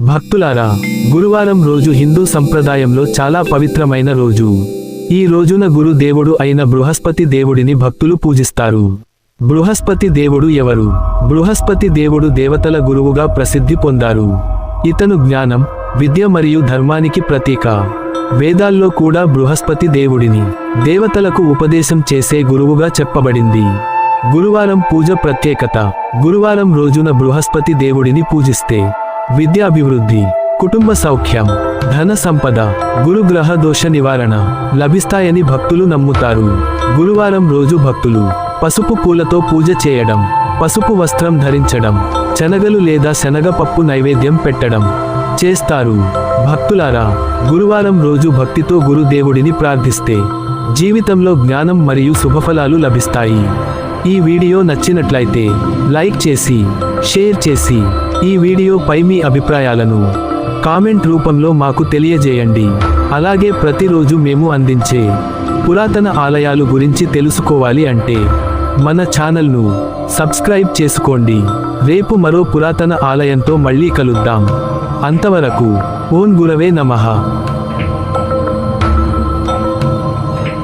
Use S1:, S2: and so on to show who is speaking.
S1: భక్తులారా, గురువారం రోజు హిందూ సంప్రదాయంలో చాలా పవిత్రమైన రోజు. ఈ రోజున గురు దేవుడు అయిన బృహస్పతి దేవుడిని భక్తులు పూజిస్తారు. బృహస్పతి దేవుడు ఎవరు? బృహస్పతి దేవుడు దేవతల గురువుగా ప్రసిద్ధి పొందారు. ఇతను జ్ఞానం, విద్య మరియు ధర్మానికి ప్రతీక. వేదాల్లో కూడా బృహస్పతి దేవుడిని దేవతలకు ఉపదేశం చేసే గురువుగా చెప్పబడింది. గురువారం పూజ ప్రత్యేకత. గురువారం రోజున బృహస్పతి దేవుడిని పూజిస్తే విద్యాభివృద్ధి, కుటుంబ సౌఖ్యం, ధన సంపద, గురుగ్రహ దోష నివారణ లభిస్తాయని భక్తులు నమ్ముతారు. గురువారం రోజు భక్తులు పసుపు పూలతో పూజ చేయడం, పసుపు వస్త్రం ధరించడం, శనగలు లేదా శనగపప్పు నైవేద్యం పెట్టడం చేస్తారు. భక్తులారా, గురువారం రోజు భక్తితో గురుదేవుడిని ప్రార్థిస్తే జీవితంలో జ్ఞానం మరియు శుభఫలాలు లభిస్తాయి. ఈ వీడియో నచ్చినట్లయితే లైక్ చేసి, షేర్ చేసి, ఈ వీడియోపై మీ అభిప్రాయాలను కామెంట్ రూపంలో మాకు తెలియజేయండి. అలాగే ప్రతిరోజు మేము అందించే పురాతన ఆలయాలు గురించి తెలుసుకోవాలి అంటే మన ఛానల్ను సబ్స్క్రైబ్ చేసుకోండి. రేపు మరో పురాతన ఆలయంతో మళ్ళీ కలుద్దాం. అంతవరకు ఓం గురవే నమః.